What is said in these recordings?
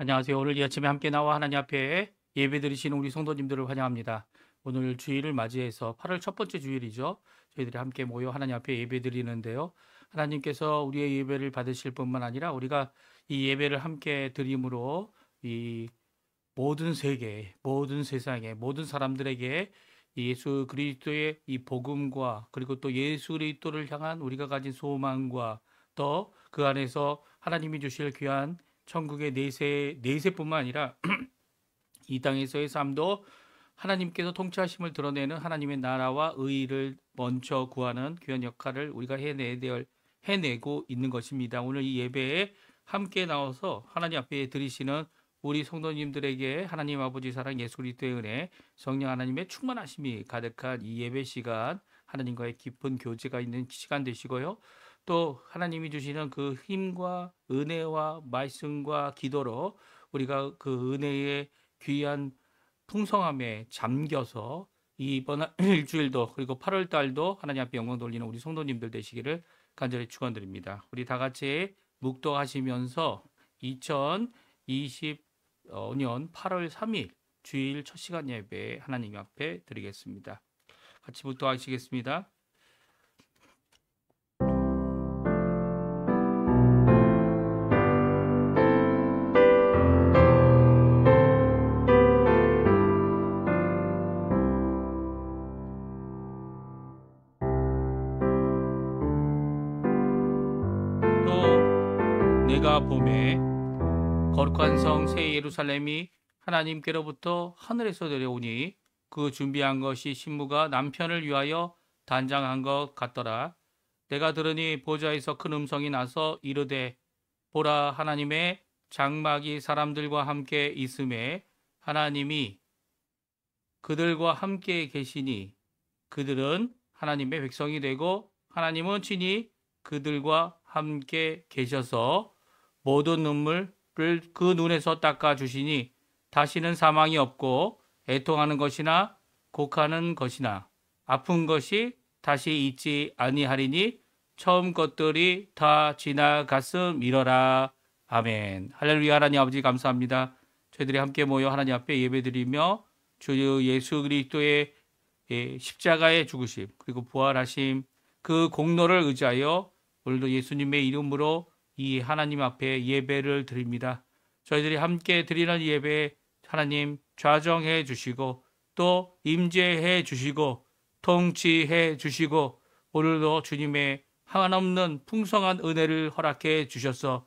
안녕하세요. 오늘 이 아침에 함께 나와 하나님 앞에 예배 드리시는 우리 성도님들을 환영합니다. 오늘 주일을 맞이해서 8월 첫 번째 주일이죠. 저희들이 함께 모여 하나님 앞에 예배 드리는데요. 하나님께서 우리의 예배를 받으실 뿐만 아니라 우리가 이 예배를 함께 드림으로 이 모든 세계, 모든 세상에, 모든 사람들에게 예수 그리스도의 이 복음과 그리고 또 예수 그리스도를 향한 우리가 가진 소망과 또 그 안에서 하나님이 주실 귀한 천국의 내세뿐만 아니라 이 땅에서의 삶도 하나님께서 통치하심을 드러내는 하나님의 나라와 의의를 먼저 구하는 귀한 역할을 우리가 해내고 있는 것입니다. 오늘 이 예배에 함께 나와서 하나님 앞에 드리시는 우리 성도님들에게 하나님 아버지 사랑 예수 그리스도의 은혜 성령 하나님의 충만하심이 가득한 이 예배 시간 하나님과의 깊은 교제가 있는 시간 되시고요. 또 하나님이 주시는 그 힘과 은혜와 말씀과 기도로 우리가 그 은혜의 귀한 풍성함에 잠겨서 이번 일주일도 그리고 8월 달도 하나님 앞에 영광 돌리는 우리 성도님들 되시기를 간절히 축원드립니다. 우리 다 같이 묵도하시면서 2020년 8월 3일 주일 첫 시간 예배 하나님 앞에 드리겠습니다. 같이 묵도하시겠습니다. 내가 봄에 거룩한 성 새 예루살렘이 하나님께로부터 하늘에서 내려오니 그 준비한 것이 신부가 남편을 위하여 단장한 것 같더라. 내가 들으니 보좌에서 큰 음성이 나서 이르되 보라 하나님의 장막이 사람들과 함께 있음에 하나님이 그들과 함께 계시니 그들은 하나님의 백성이 되고 하나님은 친히 그들과 함께 계셔서 모든 눈물을 그 눈에서 닦아주시니 다시는 사망이 없고 애통하는 것이나 곡하는 것이나 아픈 것이 다시 있지 아니하리니 처음 것들이 다 지나갔음이러라. 아멘. 할렐루야. 하나님 아버지 감사합니다. 저희들이 함께 모여 하나님 앞에 예배드리며 주 예수 그리스도의 십자가의 죽으심 그리고 부활하심 그 공로를 의지하여 오늘도 예수님의 이름으로 이 하나님 앞에 예배를 드립니다. 저희들이 함께 드리는 예배 하나님 좌정해 주시고 또 임재해 주시고 통치해 주시고 오늘도 주님의 한없는 풍성한 은혜를 허락해 주셔서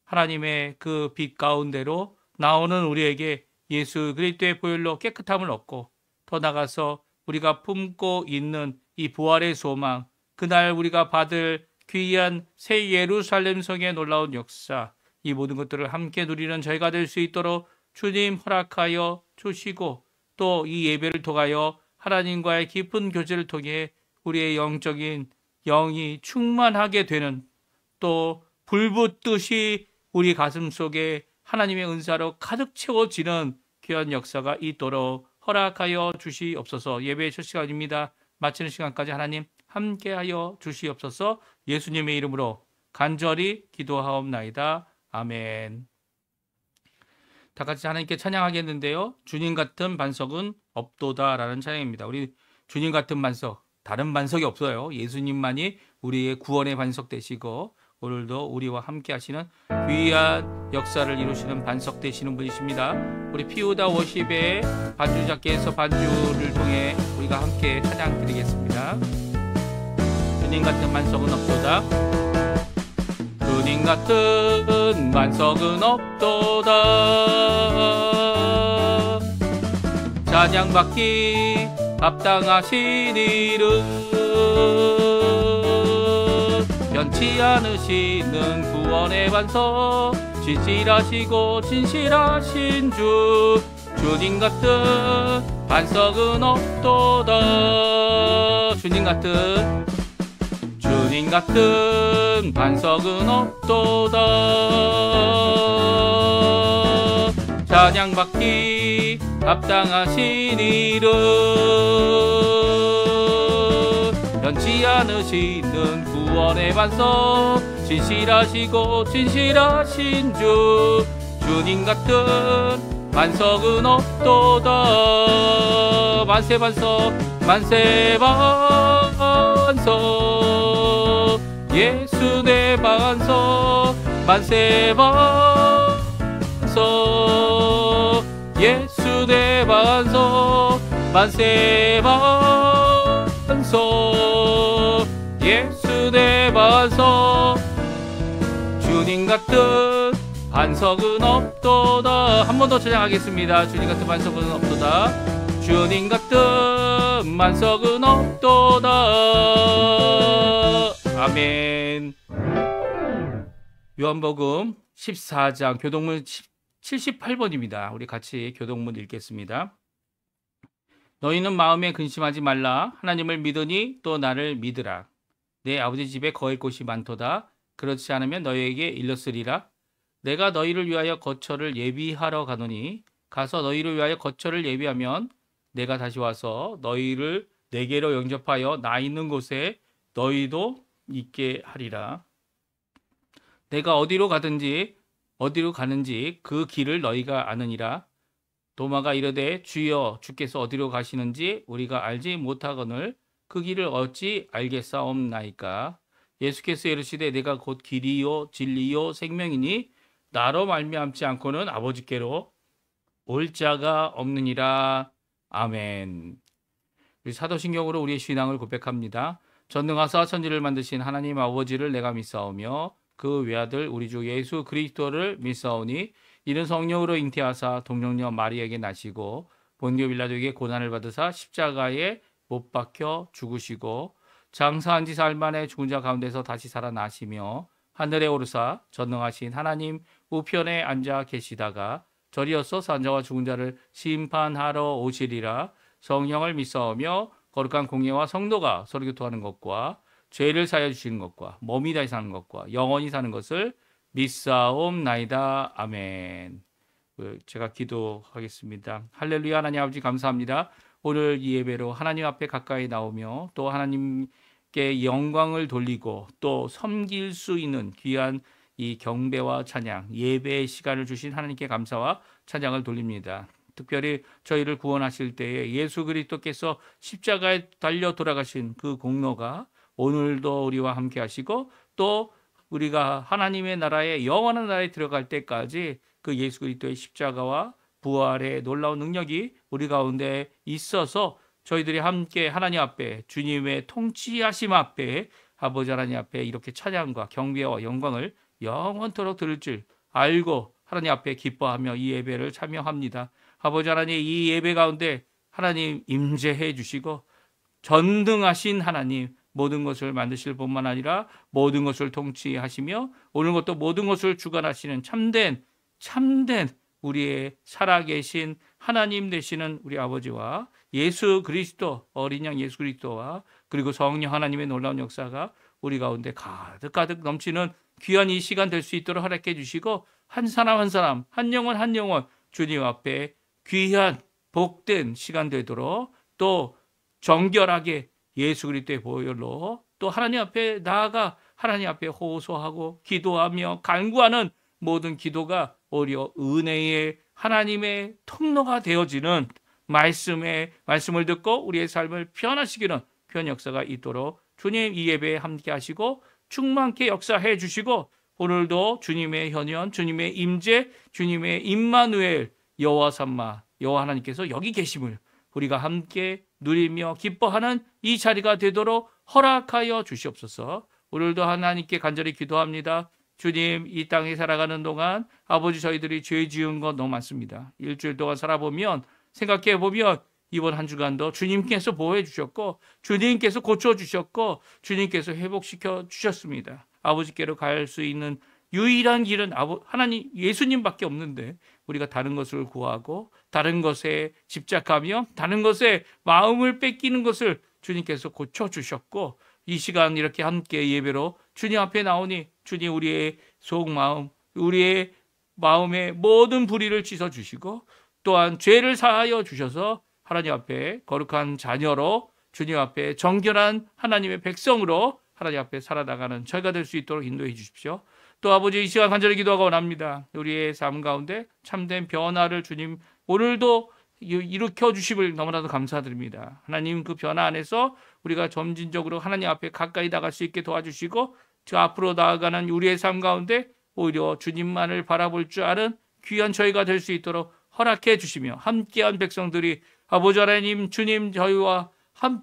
하나님의 그 빛 가운데로 나오는 우리에게 예수 그리스도의 보혈로 깨끗함을 얻고 더 나아가서 우리가 품고 있는 이 부활의 소망 그날 우리가 받을 귀한 새 예루살렘 성의 놀라운 역사 이 모든 것들을 함께 누리는 저희가 될 수 있도록 주님 허락하여 주시고 또 이 예배를 통하여 하나님과의 깊은 교제를 통해 우리의 영적인 영이 충만하게 되는 또 불붙듯이 우리 가슴 속에 하나님의 은사로 가득 채워지는 귀한 역사가 있도록 허락하여 주시옵소서. 예배의 첫 시간입니다. 마치는 시간까지 하나님 함께하여 주시옵소서. 예수님의 이름으로 간절히 기도하옵나이다. 아멘. 다 같이 하나님께 찬양하겠는데요. 주님 같은 반석은 없도다라는 찬양입니다. 우리 주님 같은 반석, 다른 반석이 없어요. 예수님만이 우리의 구원의 반석 되시고 오늘도 우리와 함께 하시는 귀한 역사를 이루시는 반석 되시는 분이십니다. 우리 피우다 워십의 반주자께서 반주를 통해 우리가 함께 찬양 드리겠습니다. 주님 같은 반석은 없도다. 주님 같은 반석은 없도다. 찬양받기 합당하신 이름 변치 않으시는 구원의 반석 진실하시고 진실하신 주 주님 같은 반석은 없도다. 주님 같은 반석은 없도다. 찬양받기 합당하신 이름 변치 않으시는 구원의 반석 진실하시고 진실하신 주 주님 같은 반석은 없도다. 만세 반석 만세 반석 예수 내 반석 만세 반석 예수 내 반석 만세 반석 예수 내 반석 주님 같은 반석은 없도다. 한 번 더 찬양하겠습니다. 주님 같은 반석은 없도다. 주님 같은 반석은 없도다. 아멘. 요한복음 14장 교동문 78번입니다. 우리 같이 교동문 읽겠습니다. 너희는 마음에 근심하지 말라. 하나님을 믿으니 또 나를 믿으라. 내 아버지 집에 거할 곳이 많도다. 그렇지 않으면 너희에게 일렀으리라. 내가 너희를 위하여 거처를 예비하러 가노니 가서 너희를 위하여 거처를 예비하면 내가 다시 와서 너희를 내게로 영접하여 나 있는 곳에 너희도 있게 하리라. 내가 어디로 가든지 어디로 가는지 그 길을 너희가 아느니라. 도마가 이르되 주여 주께서 어디로 가시는지 우리가 알지 못하거늘 그 길을 어찌 알겠사옵나이까. 예수께서 이르시되 내가 곧 길이요 진리요 생명이니 나로 말미암지 않고는 아버지께로 올 자가 없느니라. 아멘. 우리 사도신경으로 우리의 신앙을 고백합니다. 전능하사 천지를 만드신 하나님 아버지를 내가 믿사오며 그 외아들 우리 주 예수 그리스도를 믿사오니 이는 성령으로 잉태하사 동정녀 마리에게 나시고 본디오 빌라도에게 고난을 받으사 십자가에 못 박혀 죽으시고 장사한 지 사흘 만에 죽은 자 가운데서 다시 살아나시며 하늘에 오르사 전능하신 하나님 우편에 앉아 계시다가 저리어서 산자와 죽은 자를 심판하러 오시리라. 성령을 믿사오며 거룩한 공예와 성도가 서로 교통하는 것과 죄를 사하여 주시는 것과 몸이 다시 사는 것과 영원히 사는 것을 믿사옵나이다. 아멘. 제가 기도하겠습니다. 할렐루야. 하나님 아버지 감사합니다. 오늘 이 예배로 하나님 앞에 가까이 나오며 또 하나님께 영광을 돌리고 또 섬길 수 있는 귀한 이 경배와 찬양, 예배의 시간을 주신 하나님께 감사와 찬양을 돌립니다. 특별히 저희를 구원하실 때에 예수 그리스도께서 십자가에 달려 돌아가신 그 공로가 오늘도 우리와 함께 하시고 또 우리가 하나님의 나라에 영원한 나라에 들어갈 때까지 그 예수 그리스도의 십자가와 부활의 놀라운 능력이 우리 가운데 있어서 저희들이 함께 하나님 앞에 주님의 통치하심 앞에 아버지 하나님 앞에 이렇게 찬양과 경배와 영광을 영원토록 들을 줄 알고 하나님 앞에 기뻐하며 이 예배를 참여합니다. 아버지 하나님 이 예배 가운데 하나님 임재해 주시고 전능하신 하나님 모든 것을 만드실 뿐만 아니라 모든 것을 통치하시며 오늘 것도 모든 것을 주관하시는 참된 우리의 살아계신 하나님 되시는 우리 아버지와 예수 그리스도 어린 양 예수 그리스도와 그리고 성령 하나님의 놀라운 역사가 우리 가운데 가득 넘치는 귀한 이 시간 될 수 있도록 허락해 주시고 한 사람 한 사람 한 영혼 주님 앞에 귀한 복된 시간 되도록 또 정결하게 예수 그리스도의 보혈로 또 하나님 앞에 나아가 하나님 앞에 호소하고 기도하며 간구하는 모든 기도가 오히려 은혜의 하나님의 통로가 되어지는 말씀을 듣고 우리의 삶을 변화시키는 그런 역사가 있도록 주님 이 예배에 함께 하시고 충만케 역사해 주시고 오늘도 주님의 현현, 주님의 임재, 주님의 임마누엘 여호와 삼마 여호와 하나님께서 여기 계심을 우리가 함께 누리며 기뻐하는 이 자리가 되도록 허락하여 주시옵소서. 오늘도 하나님께 간절히 기도합니다. 주님 이 땅에 살아가는 동안 아버지 저희들이 죄 지은 것 너무 많습니다. 일주일 동안 살아보면 생각해 보면 이번 한 주간도 주님께서 보호해 주셨고 주님께서 고쳐 주셨고 주님께서 회복시켜 주셨습니다. 아버지께로 갈 수 있는 유일한 길은 하나님 예수님밖에 없는데 우리가 다른 것을 구하고 다른 것에 집착하며 다른 것에 마음을 뺏기는 것을 주님께서 고쳐 주셨고 이 시간 이렇게 함께 예배로 주님 앞에 나오니 주님 우리의 속마음 우리의 마음의 모든 불의를 씻어주시고 또한 죄를 사하여 주셔서 하나님 앞에 거룩한 자녀로 주님 앞에 정결한 하나님의 백성으로 하나님 앞에 살아나가는 저희가 될 수 있도록 인도해 주십시오. 또 아버지 이 시간 간절히 기도하고 원합니다. 우리의 삶 가운데 참된 변화를 주님 오늘도 일으켜 주심을 너무나도 감사드립니다. 하나님 그 변화 안에서 우리가 점진적으로 하나님 앞에 가까이 나갈 수 있게 도와주시고 저 앞으로 나아가는 우리의 삶 가운데 오히려 주님만을 바라볼 줄 아는 귀한 저희가 될 수 있도록 허락해 주시며 함께한 백성들이 아버지 하나님 주님 저희와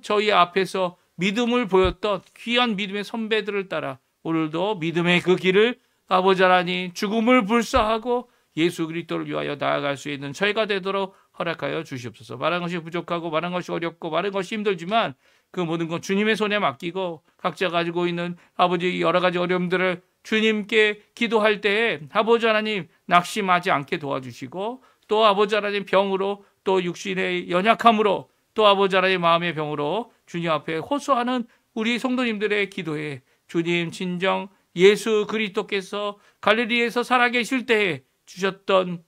저희 앞에서 믿음을 보였던 귀한 믿음의 선배들을 따라 오늘도 믿음의 그 길을 아버지 하나님 죽음을 불사하고 예수 그리스도를 위하여 나아갈 수 있는 저희가 되도록 허락하여 주시옵소서. 많은 것이 부족하고 많은 것이 어렵고 많은 것이 힘들지만 그 모든 것 주님의 손에 맡기고 각자 가지고 있는 아버지 여러 가지 어려움들을 주님께 기도할 때에 아버지 하나님 낙심하지 않게 도와주시고 또 아버지 하나님 병으로 또 육신의 연약함으로 또 아버지 하나님 마음의 병으로 주님 앞에 호소하는 우리 성도님들의 기도에 주님 진정 예수 그리스도께서 갈릴리에서 살아계실 때에 주셨던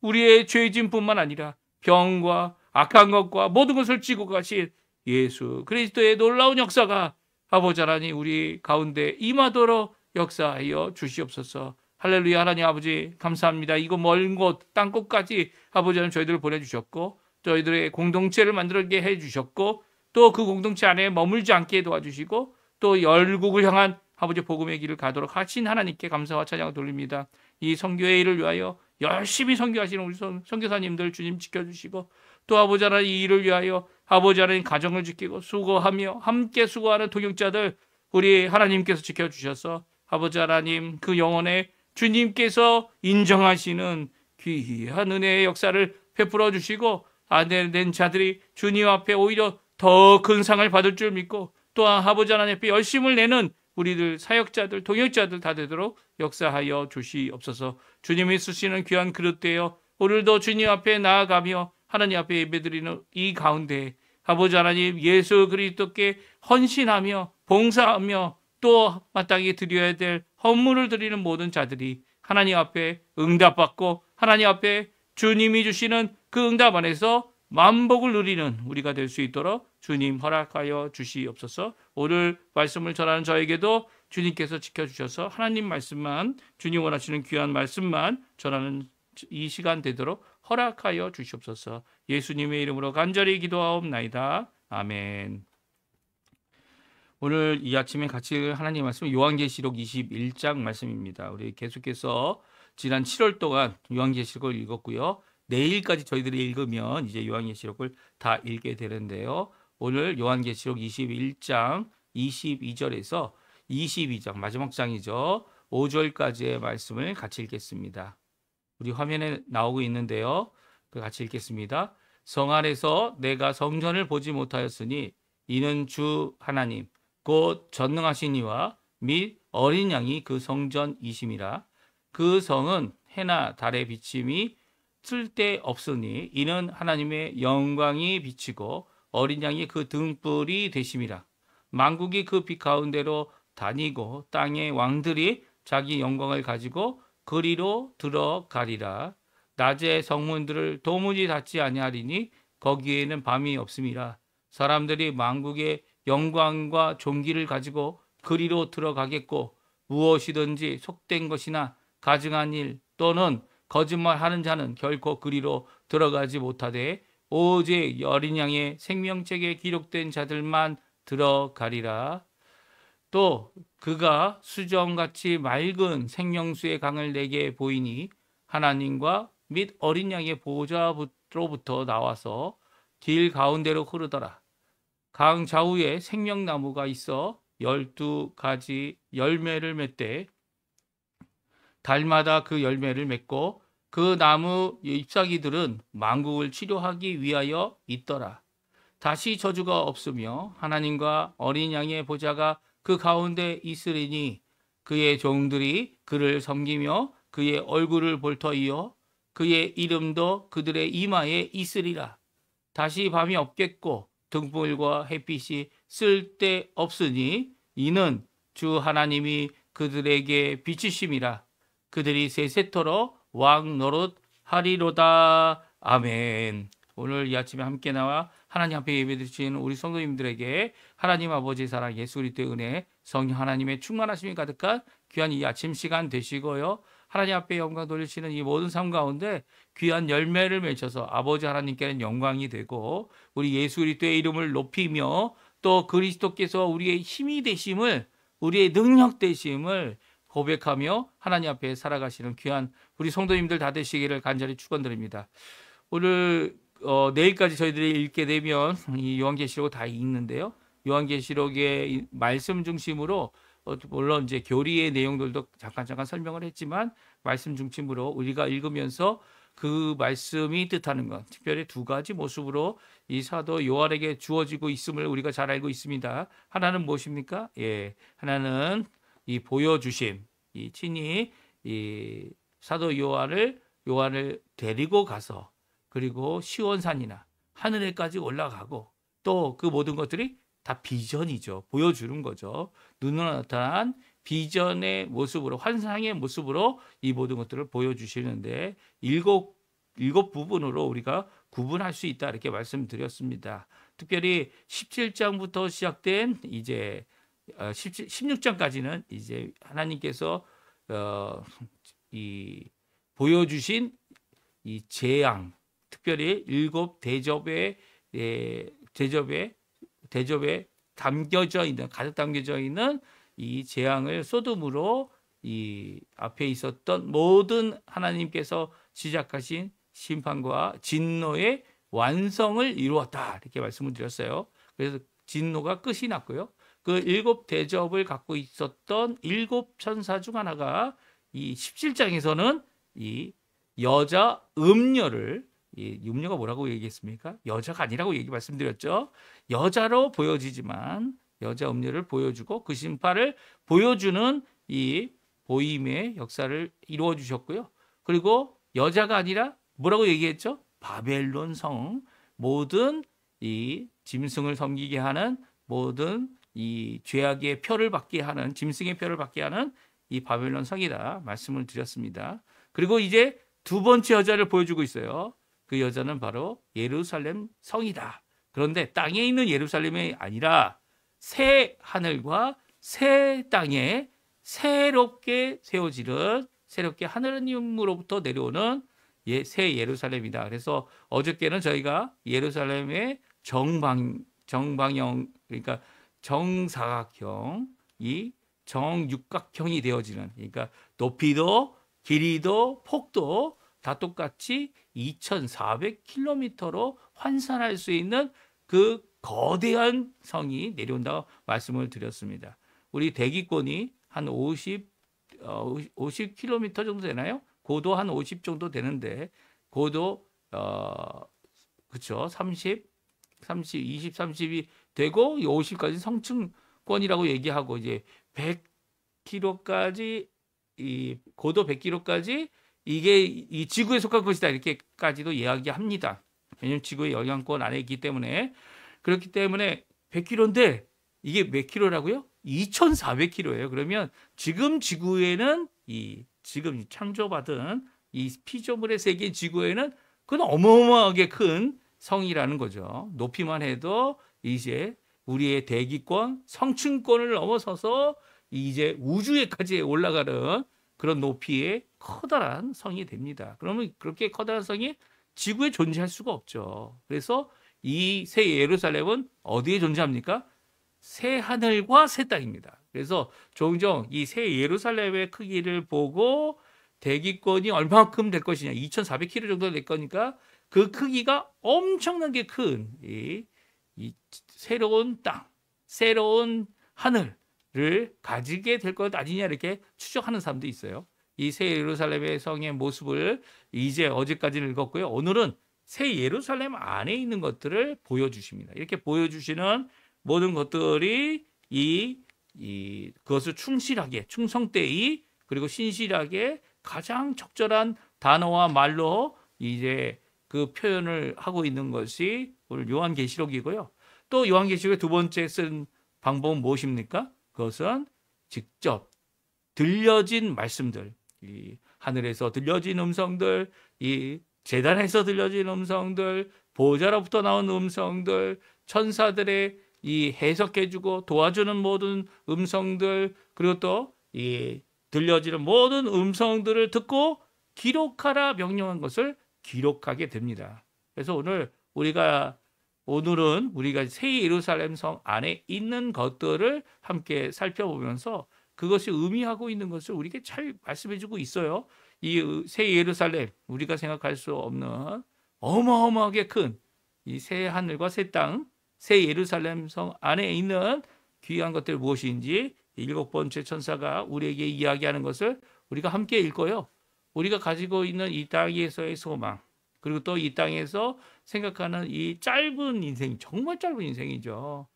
우리의 죄짐뿐만 아니라 병과 악한 것과 모든 것을 지고 가신 예수 그리스도의 놀라운 역사가 아버지 하나님 우리 가운데 임하도록 역사하여 주시옵소서. 할렐루야. 하나님 아버지 감사합니다. 이거 먼 곳 땅끝까지 아버지 하나님 저희들을 보내주셨고 저희들의 공동체를 만들게 해주셨고 또 그 공동체 안에 머물지 않게 도와주시고 또 열국을 향한 아버지 복음의 길을 가도록 하신 하나님께 감사와 찬양을 돌립니다. 이 선교의 일을 위하여 열심히 선교하시는 우리 선교사님들 주님 지켜주시고 또 아버지 하나님 이 일을 위하여 아버지 하나님 가정을 지키고 수고하며 함께 수고하는 동역자들 우리 하나님께서 지켜주셔서 아버지 하나님 그 영혼에 주님께서 인정하시는 귀한 은혜의 역사를 베풀어 주시고 아내된 자들이 주님 앞에 오히려 더 큰 상을 받을 줄 믿고 또한 아버지 하나님 앞에 열심을 내는 우리들 사역자들 동역자들 다 되도록 역사하여 주시옵소서. 주님이 쓰시는 귀한 그릇 되어 오늘도 주님 앞에 나아가며 하나님 앞에 예배드리는 이 가운데 아버지 하나님 예수 그리스도께 헌신하며 봉사하며 또 마땅히 드려야 될 헌물을 드리는 모든 자들이 하나님 앞에 응답받고 하나님 앞에 주님이 주시는 그 응답 안에서 만복을 누리는 우리가 될 수 있도록 주님 허락하여 주시옵소서. 오늘 말씀을 전하는 저에게도 주님께서 지켜주셔서 하나님 말씀만 주님 원하시는 귀한 말씀만 전하는 이 시간 되도록 허락하여 주시옵소서. 예수님의 이름으로 간절히 기도하옵나이다. 아멘. 오늘 이 아침에 같이 하나님 말씀 요한계시록 21장 말씀입니다. 우리 계속해서 지난 7월 동안 요한계시록을 읽었고요. 내일까지 저희들이 읽으면 이제 요한계시록을 다 읽게 되는데요. 오늘 요한계시록 21장 22절에서 22장 마지막 장이죠. 5절까지의 말씀을 같이 읽겠습니다. 우리 화면에 나오고 있는데요. 같이 읽겠습니다. 성 안에서 내가 성전을 보지 못하였으니 이는 주 하나님 곧 전능하신 이와 및 어린 양이 그 성전이심이라. 그 성은 해나 달의 비침이 쓸데없으니 이는 하나님의 영광이 비치고 어린 양이 그 등불이 되심이라. 만국이 그 빛 가운데로 다니고 땅의 왕들이 자기 영광을 가지고 그리로 들어가리라. 낮에 성문들을 도무지 닫지 아니하리니 거기에는 밤이 없음이라. 사람들이 만국의 영광과 존귀를 가지고 그리로 들어가겠고 무엇이든지 속된 것이나 가증한 일 또는 거짓말하는 자는 결코 그리로 들어가지 못하되 오직 어린 양의 생명책에 기록된 자들만 들어가리라. 또 그가 수정같이 맑은 생명수의 강을 내게 보이니 하나님과 및 어린 양의 보호자로부터 나와서 길 가운데로 흐르더라. 강 좌우에 생명나무가 있어 12가지 열매를 맺되 달마다 그 열매를 맺고 그 나무 잎사귀들은 만국을 치료하기 위하여 있더라. 다시 저주가 없으며 하나님과 어린 양의 보좌가 그 가운데 있으리니 그의 종들이 그를 섬기며 그의 얼굴을 볼 터이요 그의 이름도 그들의 이마에 있으리라. 다시 밤이 없겠고 등불과 햇빛이 쓸데없으니 이는 주 하나님이 그들에게 비치심이라. 그들이 세세토록 왕 노릇 하리로다. 아멘. 오늘 이 아침에 함께 나와 하나님 앞에 예배드리시는 우리 성도님들에게 하나님 아버지의 사랑 예수 그리스도의 은혜 성령 하나님의 충만하심이 가득한 귀한 이 아침 시간 되시고요. 하나님 앞에 영광 돌리시는 이 모든 삶 가운데 귀한 열매를 맺혀서 아버지 하나님께는 영광이 되고 우리 예수 그리스도의 이름을 높이며 또 그리스도께서 우리의 힘이 되심을 우리의 능력 되심을 고백하며 하나님 앞에 살아가시는 귀한 우리 성도님들 다 되시기를 간절히 축원드립니다. 오늘 내일까지 저희들이 읽게 되면 이 요한계시록 다 읽는데요. 요한계시록의 말씀 중심으로 물론 이제 교리의 내용들도 잠깐 설명을 했지만 말씀 중심으로 우리가 읽으면서 그 말씀이 뜻하는 것, 특별히 두 가지 모습으로 이 사도 요한에게 주어지고 있음을 우리가 잘 알고 있습니다. 하나는 무엇입니까? 예, 하나는 이 보여주심, 이 친히 이 사도 요한을 데리고 가서 그리고 시온산이나 하늘에까지 올라가고 또 그 모든 것들이 다 비전이죠. 보여주는 거죠. 눈으로 나타난 비전의 모습으로 환상의 모습으로 이 모든 것들을 보여주시는데 일곱 부분으로 우리가 구분할 수 있다 이렇게 말씀드렸습니다. 특별히 17장부터 시작된 이제 16장까지는 이제 하나님께서 이 보여주신 이 재앙, 특별히 일곱 대접에 담겨져 있는 가득 담겨져 있는 이 재앙을 쏟음으로 이 앞에 있었던 모든 하나님께서 시작하신 심판과 진노의 완성을 이루었다 이렇게 말씀을 드렸어요. 그래서 진노가 끝이 났고요. 그 일곱 대접을 갖고 있었던 일곱 천사 중 하나가 이 17장에서는 이 여자 음녀를 이 음녀가 뭐라고 얘기했습니까? 여자가 아니라고 말씀드렸죠. 여자로 보여지지만 여자 음녀를 보여주고 그 심판을 보여주는 이 보임의 역사를 이루어 주셨고요. 그리고 여자가 아니라 뭐라고 얘기했죠? 바벨론 성, 모든 이 짐승을 섬기게 하는 모든 이 죄악의 표를 받게 하는 짐승의 표를 받게 하는 이 바벨론 성이다 말씀을 드렸습니다. 그리고 이제 두 번째 여자를 보여주고 있어요. 그 여자는 바로 예루살렘 성이다. 그런데 땅에 있는 예루살렘이 아니라 새 하늘과 새 땅에 새롭게 세워지는 새롭게 하느님으로부터 내려오는 새 예루살렘이다. 그래서 어저께는 저희가 예루살렘의 정방형 그러니까 정사각형이 정육각형이 되어지는 그러니까 높이도 길이도 폭도 다 똑같이 2,400km로 환산할 수 있는 그 거대한 성이 내려온다고 말씀을 드렸습니다. 우리 대기권이 한 50km 정도 되나요? 고도 한 50 정도 되는데 고도 그렇죠. 30, 20, 30이 되고 50까지 성층권이라고 얘기하고 이제 100km까지 이 고도 100km까지 이게 이 지구에 속한 것이다 이렇게까지도 이야기합니다. 왜냐하면 지구의 영향권 안에 있기 때문에 그렇기 때문에 100km인데 이게 몇 킬로라고요? 2,400km예요. 그러면 지금 지구에는 지금 창조받은 이 피조물의 세계 지구에는 그건 어마어마하게 큰 성이라는 거죠. 높이만 해도 이제 우리의 대기권, 성층권을 넘어서서 이제 우주에까지 올라가는 그런 높이의 커다란 성이 됩니다. 그러면 그렇게 커다란 성이 지구에 존재할 수가 없죠. 그래서 이 새 예루살렘은 어디에 존재합니까? 새 하늘과 새 땅입니다. 그래서 종종 이 새 예루살렘의 크기를 보고 대기권이 얼마큼 될 것이냐, 2,400km 정도 될 거니까 그 크기가 엄청나게 큰 이 새로운 땅, 새로운 하늘을 가지게 될 것 아니냐 이렇게 추정하는 사람도 있어요. 이 새 예루살렘의 성의 모습을 이제 어제까지는 읽었고요. 오늘은 새 예루살렘 안에 있는 것들을 보여주십니다. 이렇게 보여주시는 모든 것들이 그것을 충실하게, 충성되이 그리고 신실하게 가장 적절한 단어와 말로 이제 그 표현을 하고 있는 것이 오늘 요한계시록이고요. 또 요한계시록의 두 번째 쓴 방법은 무엇입니까? 그것은 직접 들려진 말씀들, 이 하늘에서 들려진 음성들, 이 제단에서 들려진 음성들, 보호자로부터 나온 음성들, 천사들의 이 해석해주고 도와주는 모든 음성들, 그리고 또 이 들려지는 모든 음성들을 듣고 기록하라 명령한 것을 기록하게 됩니다. 그래서 오늘은 우리가 새 예루살렘 성 안에 있는 것들을 함께 살펴보면서 그것이 의미하고 있는 것을 우리에게 잘 말씀해주고 있어요. 이 새 예루살렘, 우리가 생각할 수 없는 어마어마하게 큰 이 새 하늘과 새 땅, 새 예루살렘 성 안에 있는 귀한 것들 무엇인지 7번째 천사가 우리에게 이야기하는 것을 우리가 함께 읽고요. 우리가 가지고 있는 이 땅에서의 소망, 그리고 또 이 땅에서 생각하는 이 짧은 인생, 정말 짧은 인생이죠.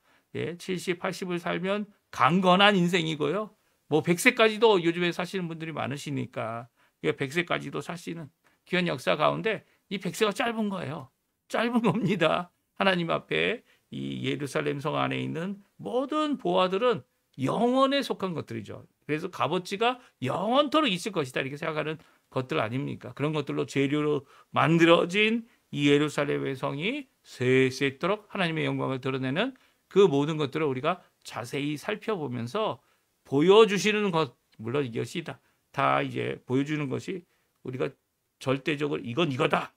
70, 80을 살면 강건한 인생이고요. 뭐 100세까지도 요즘에 사시는 분들이 많으시니까 100세까지도 사시는 귀한 역사 가운데 이 100세가 짧은 거예요. 짧은 겁니다. 하나님 앞에 이 예루살렘 성 안에 있는 모든 보화들은 영원에 속한 것들이죠. 그래서 값어치가 영원토록 있을 것이다 이렇게 생각하는 것들 아닙니까? 그런 것들로 재료로 만들어진 이 예루살렘의 성이 세세토록 하나님의 영광을 드러내는 그 모든 것들을 우리가 자세히 살펴보면서 보여주시는 것, 물론 이것이 다 이제 보여주는 것이 우리가 절대적으로 이건 이거다,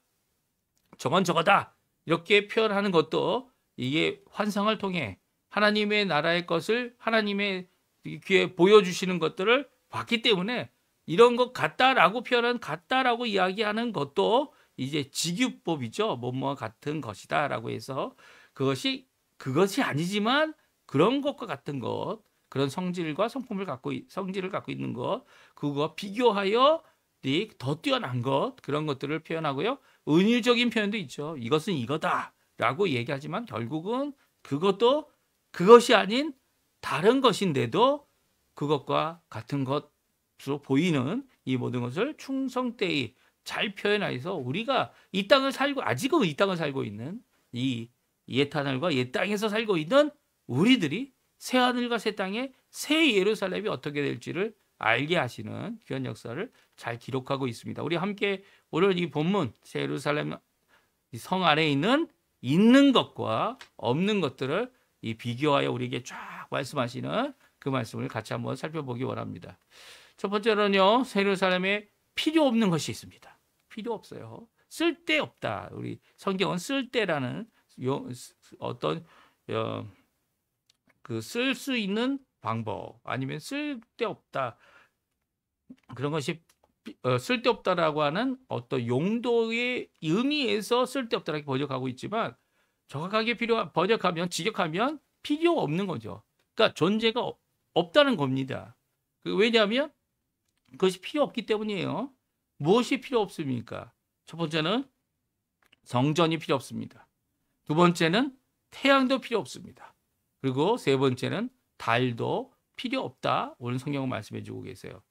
저건 저거다 이렇게 표현하는 것도 이게 환상을 통해 하나님의 나라의 것을 하나님의 귀에 보여주시는 것들을 봤기 때문에 이런 것 같다라고 표현한 같다라고 이야기하는 것도 이제 직유법이죠. 뭐뭐와 같은 것이다라고 해서 그것이 아니지만 그런 것과 같은 것, 그런 성질과 성품을 성질을 갖고 있는 것, 그거와 비교하여 더 뛰어난 것, 그런 것들을 표현하고요. 은유적인 표현도 있죠. 이것은 이거다라고 얘기하지만 결국은 그것도 그것이 아닌 다른 것인데도 그것과 같은 것으로 보이는 이 모든 것을 충성되이 잘 표현해서 우리가 이 땅을 살고 아직은 이 땅을 살고 있는 이 옛 하늘과 옛 땅에서 살고 있는 우리들이 새 하늘과 새 땅에 새 예루살렘이 어떻게 될지를 알게 하시는 귀한 역사를 잘 기록하고 있습니다. 우리 함께 오늘 이 본문 새 예루살렘 성 안에 있는 것과 없는 것들을 이 비교하여 우리에게 쫙 말씀하시는 그 말씀을 같이 한번 살펴보기 원합니다. 첫 번째로는요, 새 예루살렘에 필요 없는 것이 있습니다. 필요 없어요. 쓸데없다. 우리 성경은 쓸데라는 어떤 그 쓸 수 있는 방법 아니면 쓸데없다 그런 것이 쓸데없다라고 하는 어떤 용도의 의미에서 쓸데없다라고 번역하고 있지만 정확하게 번역하면 직역하면 필요 없는 거죠. 그러니까 존재가 없다는 겁니다. 왜냐하면 그것이 필요 없기 때문이에요. 무엇이 필요 없습니까? 첫 번째는 성전이 필요 없습니다. 두 번째는 태양도 필요 없습니다. 그리고 세 번째는 달도 필요 없다. 오늘 성경은 말씀해 주고 계세요.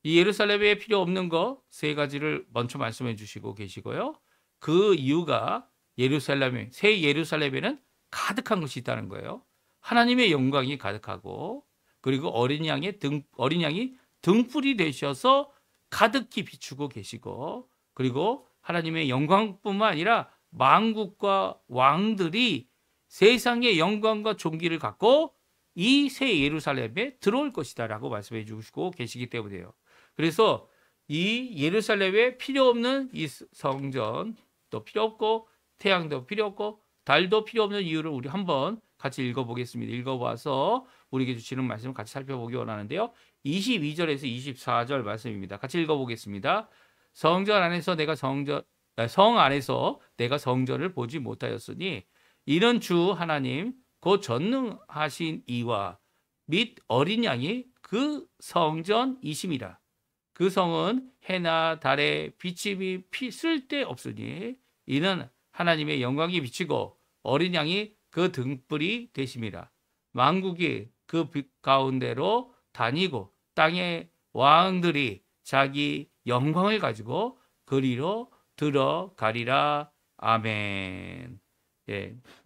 이 예루살렘에 필요 없는 거 세 가지를 먼저 말씀해 주시고 계시고요. 그 이유가 새 예루살렘에는 가득한 것이 있다는 거예요. 하나님의 영광이 가득하고 그리고 어린 양이 등불이 되셔서 가득히 비추고 계시고 그리고 하나님의 영광뿐만 아니라 만국과 왕들이 세상의 영광과 존귀를 갖고 이 새 예루살렘에 들어올 것이다 라고 말씀해 주시고 계시기 때문이에요. 그래서 이 예루살렘에 필요 없는 이 성전도 필요 없고 태양도 필요 없고 달도 필요 없는 이유를 우리 한번 같이 읽어보겠습니다. 읽어봐서 우리에게 주시는 말씀을 같이 살펴보기 원하는데요. 22절에서 24절 말씀입니다. 같이 읽어보겠습니다. 성 안에서 내가 성전을 보지 못하였으니 이는 주 하나님 곧 전능하신 이와 및 어린 양이 그 성전이심이라. 그 성은 해나 달의 비침이 쓸데없으니 이는 하나님의 영광이 비치고 어린 양이 그 등불이 되심이라. 만국이 그 빛 가운데로 다니고 땅의 왕들이 자기 영광을 가지고 그리로 들어가리라. 아멘.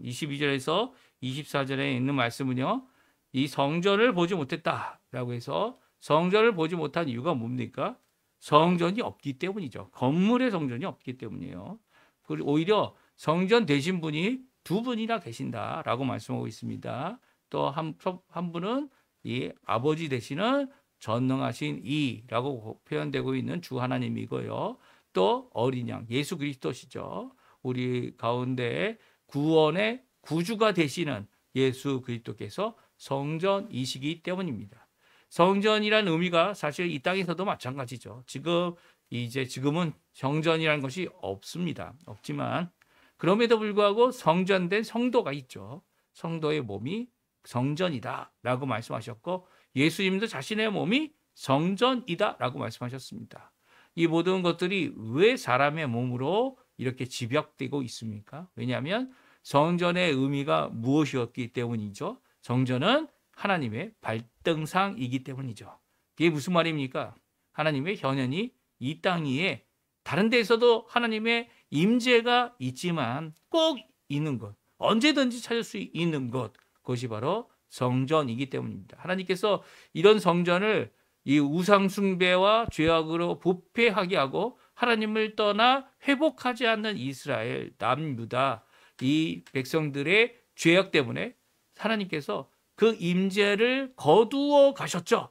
22절에서 24절에 있는 말씀은요. 이 성전을 보지 못했다라고 해서 성전을 보지 못한 이유가 뭡니까? 성전이 없기 때문이죠. 건물의 성전이 없기 때문이에요. 그리고 오히려 성전 되신 분이 두 분이나 계신다라고 말씀하고 있습니다. 또 한 분은 이 아버지 되시는 전능하신 이라고 표현되고 있는 주 하나님이고요. 또 어린 양 예수 그리스도시죠. 우리 가운데 구원의 구주가 되시는 예수 그리스도께서 성전이시기 때문입니다. 성전이란 의미가 사실 이 땅에서도 마찬가지죠. 지금은 성전이라는 것이 없습니다. 없지만 그럼에도 불구하고 성전된 성도가 있죠. 성도의 몸이 성전이다라고 말씀하셨고 예수님도 자신의 몸이 성전이다라고 말씀하셨습니다. 이 모든 것들이 왜 사람의 몸으로 이렇게 집약되고 있습니까? 왜냐하면 성전의 의미가 무엇이었기 때문이죠. 성전은 하나님의 발등상이기 때문이죠. 이게 무슨 말입니까? 하나님의 현현이 이 땅 위에 다른 데에서도 하나님의 임재가 있지만 꼭 있는 것, 언제든지 찾을 수 있는 것, 그것이 바로 성전이기 때문입니다. 하나님께서 이런 성전을 이 우상 숭배와 죄악으로 부패하게 하고 하나님을 떠나 회복하지 않는 이스라엘, 남유다 이 백성들의 죄악 때문에 하나님께서 그 임재를 거두어 가셨죠.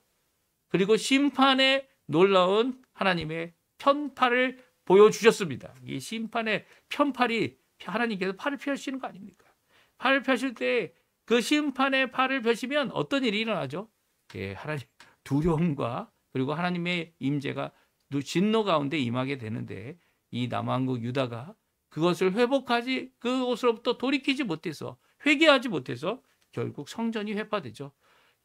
그리고 심판의 놀라운 하나님의 편팔을 보여주셨습니다. 이 심판의 편팔이 하나님께서 팔을 펴시는 거 아닙니까? 팔을 펴실 때 그 심판의 팔을 펴시면 어떤 일이 일어나죠? 예, 하나님 두려움과 그리고 하나님의 임재가 진노 가운데 임하게 되는데 이 남왕국 유다가 그것을 회복하지 그것으로부터 돌이키지 못해서 회개하지 못해서 결국 성전이 회파되죠.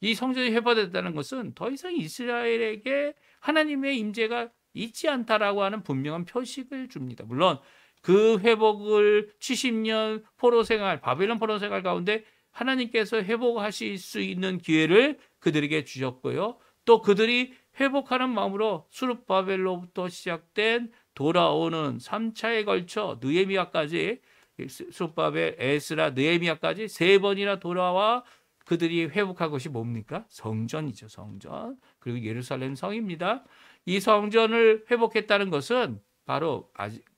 이 성전이 회파됐다는 것은 더 이상 이스라엘에게 하나님의 임재가 있지 않다라고 하는 분명한 표식을 줍니다. 물론 그 회복을 70년 포로 생활, 바벨론 포로 생활 가운데 하나님께서 회복하실 수 있는 기회를 그들에게 주셨고요. 또 그들이 회복하는 마음으로 수르바벨로부터 시작된 돌아오는 3차에 걸쳐 느헤미야까지 수르바벨, 에스라, 느헤미야까지 3번이나 돌아와 그들이 회복한 것이 뭡니까? 성전이죠. 성전. 그리고 예루살렘 성입니다. 이 성전을 회복했다는 것은 바로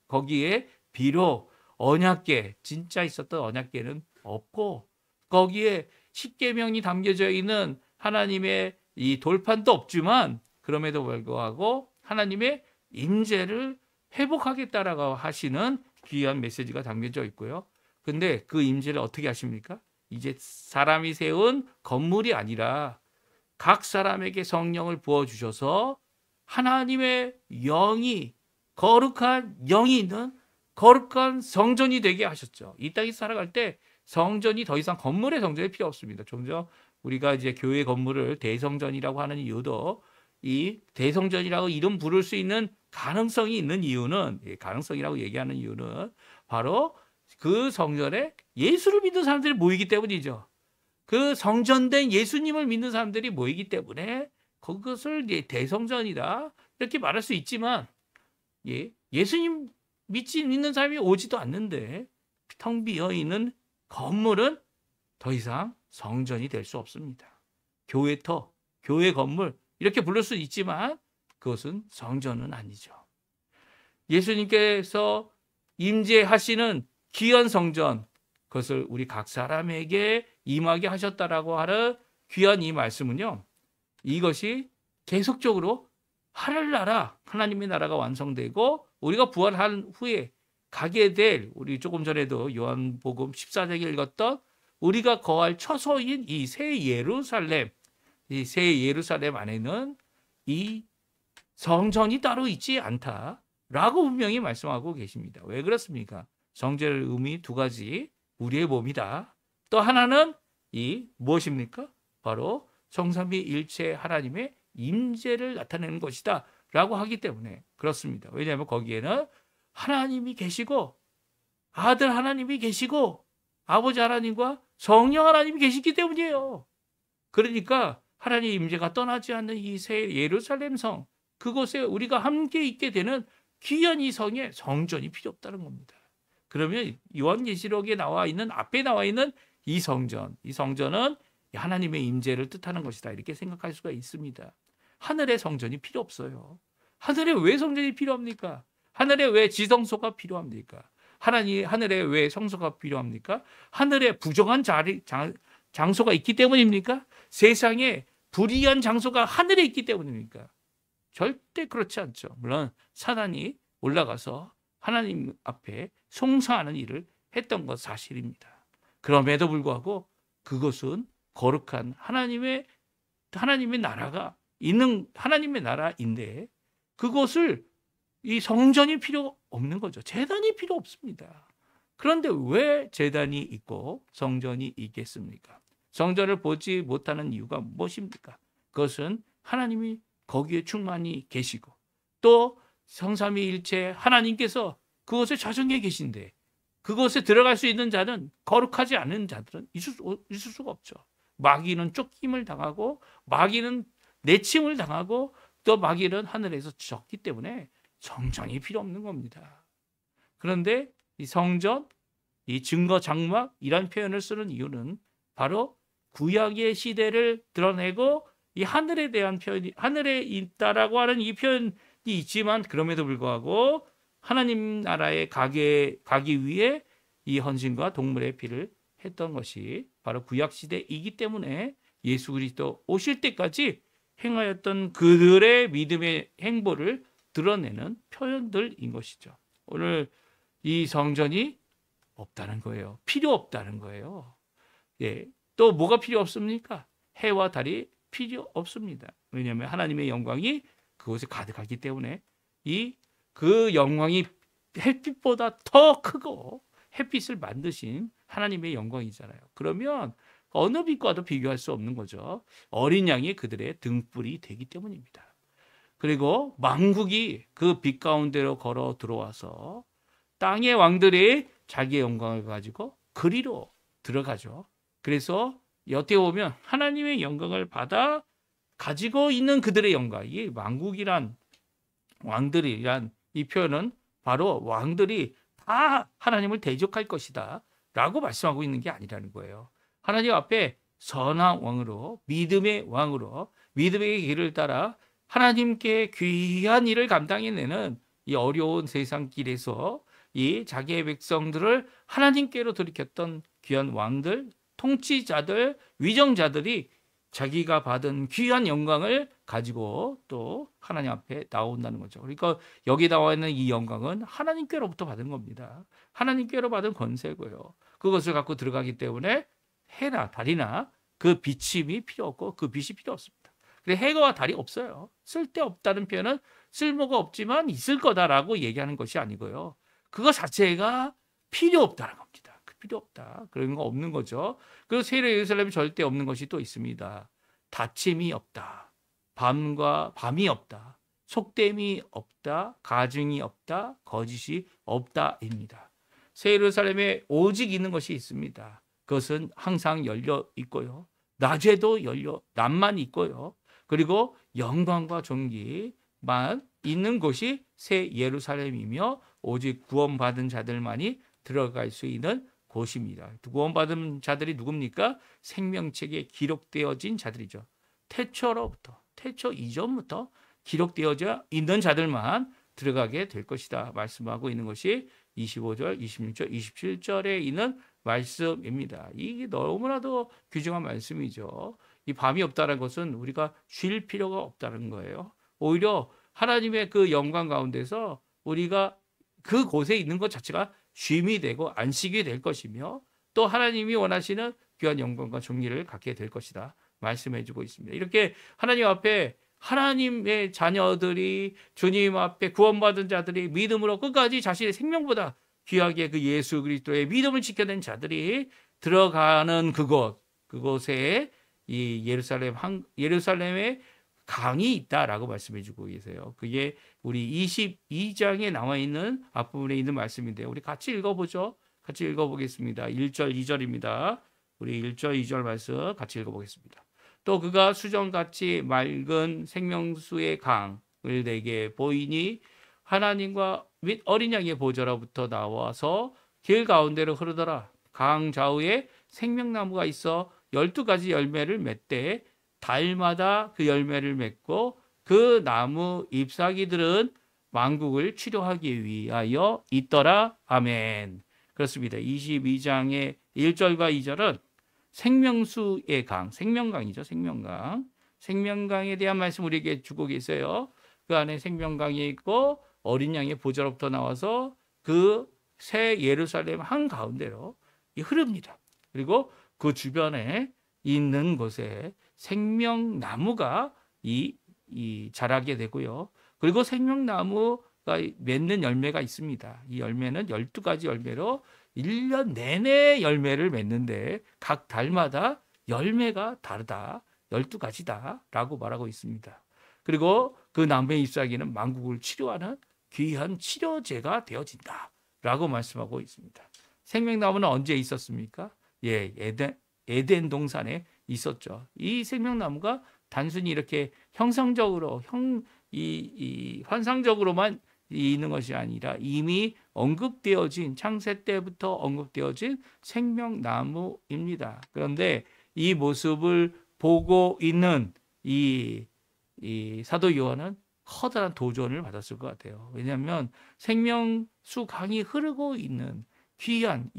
거기에 비록 언약궤, 진짜 있었던 언약궤는 없고 거기에 십계명이 담겨져 있는 하나님의 이 돌판도 없지만 그럼에도 불구하고 하나님의 임재를 회복하겠다라고 하시는 귀한 메시지가 담겨져 있고요. 근데 그 임재를 어떻게 하십니까? 이제 사람이 세운 건물이 아니라 각 사람에게 성령을 부어주셔서 하나님의 영이 거룩한 영이 있는 거룩한 성전이 되게 하셨죠. 이 땅에 살아갈 때 성전이 더 이상 건물의 성전이 필요 없습니다. 좀 전 우리가 이제 교회 건물을 대성전이라고 하는 이유도 이 대성전이라고 이름 부를 수 있는 가능성이 있는 이유는 가능성이라고 얘기하는 이유는 바로 그 성전에 예수를 믿는 사람들이 모이기 때문이죠. 그 성전된 예수님을 믿는 사람들이 모이기 때문에 그것을 대성전이다 이렇게 말할 수 있지만 예수님 믿는 사람이 오지도 않는데 텅 비어 있는 건물은 더 이상 성전이 될 수 없습니다. 교회터, 교회 건물 이렇게 부를 수 있지만 그것은 성전은 아니죠. 예수님께서 임재하시는 귀한 성전, 그것을 우리 각 사람에게 임하게 하셨다라고 하는 귀한 이 말씀은요. 이것이 계속적으로 하늘나라, 하나님의 나라가 완성되고 우리가 부활한 후에 가게 될 우리 조금 전에도 요한복음 14장에 읽었던 우리가 거할 처소인 이 새 예루살렘, 이 새 예루살렘 안에는 이 성전이 따로 있지 않다라고 분명히 말씀하고 계십니다. 왜 그렇습니까? 성전의 의미 두 가지, 우리의 몸이다. 또 하나는 이 무엇입니까? 바로 성삼위일체 하나님의 임재를 나타내는 것이다 라고 하기 때문에 그렇습니다. 왜냐하면 거기에는 하나님이 계시고 아들 하나님이 계시고 아버지 하나님과 성령 하나님이 계시기 때문이에요. 그러니까 하나님의 임재가 떠나지 않는 이 새 예루살렘 성, 그곳에 우리가 함께 있게 되는 귀한 이 성에 성전이 필요 없다는 겁니다. 그러면 요한계시록에 나와 있는 앞에 나와 있는 이 성전은 하나님의 임재를 뜻하는 것이다 이렇게 생각할 수가 있습니다. 하늘의 성전이 필요 없어요. 하늘에 왜 성전이 필요합니까? 하늘에 왜 지성소가 필요합니까? 하늘에 왜 성소가 필요합니까? 하늘에 부정한 장소가 있기 때문입니까? 세상에 불의한 장소가 하늘에 있기 때문입니까? 절대 그렇지 않죠. 물론 사단이 올라가서 하나님 앞에 송사하는 일을 했던 것 사실입니다. 그럼에도 불구하고 그것은 거룩한 하나님의 나라가 있는 하나님의 나라인데 그것을 이 성전이 필요 없는 거죠. 제단이 필요 없습니다. 그런데 왜 제단이 있고 성전이 있겠습니까? 성전을 보지 못하는 이유가 무엇입니까? 그것은 하나님이 거기에 충만히 계시고 또 성삼위일체 하나님께서 그곳에 자정해 계신데 그곳에 들어갈 수 있는 자는 거룩하지 않은 자들은 있을 수가 없죠. 마귀는 쫓김을 당하고 마귀는 내침을 당하고 또 마귀는 하늘에서 졌기 때문에 성전이 필요 없는 겁니다. 그런데 이 성전, 이 증거 장막이란 표현을 쓰는 이유는 바로 구약의 시대를 드러내고 이 하늘에 대한 표현이 하늘에 있다라고 하는 이 표현이 있지만 그럼에도 불구하고 하나님 나라에 가기 위해 이 헌신과 동물의 피를 했던 것이 바로 구약 시대이기 때문에 예수 그리스도 오실 때까지 행하였던 그들의 믿음의 행보를 드러내는 표현들인 것이죠. 오늘 이 성전이 없다는 거예요. 필요 없다는 거예요. 예. 또 뭐가 필요 없습니까? 해와 달이 필요 없습니다. 왜냐하면 하나님의 영광이 그곳에 가득하기 때문에 그 영광이 햇빛보다 더 크고 햇빛을 만드신 하나님의 영광이잖아요. 그러면 어느 빛과도 비교할 수 없는 거죠. 어린 양이 그들의 등불이 되기 때문입니다. 그리고 만국이 그 빛 가운데로 걸어 들어와서 땅의 왕들이 자기의 영광을 가지고 그리로 들어가죠. 그래서 어떻게 보면 하나님의 영광을 받아 가지고 있는 그들의 영광, 이 왕국이란 왕들이란 이 표현은 바로 왕들이 다 하나님을 대적할 것이다 라고 말씀하고 있는 게 아니라는 거예요. 하나님 앞에 선한 왕으로 믿음의 길을 따라 하나님께 귀한 일을 감당해내는 이 어려운 세상 길에서 이 자기의 백성들을 하나님께로 돌이켰던 귀한 왕들, 통치자들, 위정자들이 자기가 받은 귀한 영광을 가지고 또 하나님 앞에 나온다는 거죠. 그러니까 여기 나와 있는 이 영광은 하나님께로부터 받은 겁니다. 하나님께로 받은 권세고요. 그것을 갖고 들어가기 때문에 해나 달이나 그 비침이 필요 없고 그 빛이 필요 없습니다. 그래 해가 달이 없어요. 쓸데없다는 표현은 쓸모가 없지만 있을 거다라고 얘기하는 것이 아니고요. 그거 자체가 필요 없다는 겁니다. 필요 없다. 그런 거 없는 거죠. 그리고 새 예루살렘이 절대 없는 것이 또 있습니다. 다침이 없다. 밤이 없다. 속됨이 없다. 가증이 없다. 거짓이 없다입니다. 새 예루살렘에 오직 있는 것이 있습니다. 그것은 항상 열려 있고요. 낮에도 낮만 있고요. 그리고 영광과 존귀만 있는 곳이 새 예루살렘이며 오직 구원받은 자들만이 들어갈 수 있는 곳입니다. 구원받은 자들이 누굽니까? 생명책에 기록되어진 자들이죠. 태초 이전부터 기록되어져 있는 자들만 들어가게 될 것이다. 말씀하고 있는 것이 25절, 26절, 27절에 있는 말씀입니다. 이게 너무나도 귀중한 말씀이죠. 이 밤이 없다는 것은 우리가 쉴 필요가 없다는 거예요. 오히려 하나님의 그 영광 가운데서 우리가 그곳에 있는 것 자체가 쉼이 되고 안식이 될 것이며 또 하나님이 원하시는 귀한 영광과 존귀를 갖게 될 것이다. 말씀해 주고 있습니다. 이렇게 하나님 앞에 하나님의 자녀들이 주님 앞에 구원받은 자들이 믿음으로 끝까지 자신의 생명보다 귀하게 그 예수 그리스도의 믿음을 지켜낸 자들이 들어가는 그곳에 이 예루살렘의 강이 있다라고 말씀해 주고 계세요. 그게 우리 22장에 나와 있는 앞부분에 있는 말씀인데요. 우리 같이 읽어보죠. 같이 읽어보겠습니다. 1절, 2절입니다. 우리 1절, 2절 말씀 같이 읽어보겠습니다. 또 그가 수정같이 맑은 생명수의 강을 내게 보이니 하나님과 및 어린 양의 보좌로부터 나와서 길 가운데로 흐르더라. 강 좌우에 생명나무가 있어 12가지 열매를 맺되 달마다 그 열매를 맺고 그 나무 잎사귀들은 만국을 치료하기 위하여 있더라. 아멘. 그렇습니다. 22장의 1절과 2절은 생명수의 강, 생명강이죠. 생명강. 생명강에 대한 말씀 우리에게 주고 계세요. 그 안에 생명강이 있고 어린 양의 보좌로부터 나와서 그 새 예루살렘 한가운데로 흐릅니다. 그리고 그 주변에 있는 곳에 생명나무가 자라게 되고요. 그리고 생명나무가 맺는 열매가 있습니다. 이 열매는 12가지 열매로 1년 내내 열매를 맺는데 각 달마다 열매가 다르다. 12가지다 라고 말하고 있습니다. 그리고 그 나무의 잎사귀는 만국을 치료하는 귀한 치료제가 되어진다 라고 말씀하고 있습니다. 생명나무는 언제 있었습니까? 예, 에덴 동산에 있었죠. 이 생명나무가 단순히 이렇게 형상적으로 환상적으로만 있는 것이 아니라 이미 언급되어진 창세 때부터 언급되어진 생명나무입니다. 그런데 이 모습을 보고 있는 이 사도 요한은 커다란 도전을 받았을 것 같아요. 왜냐하면 생명수 강이 흐르고 있는 귀한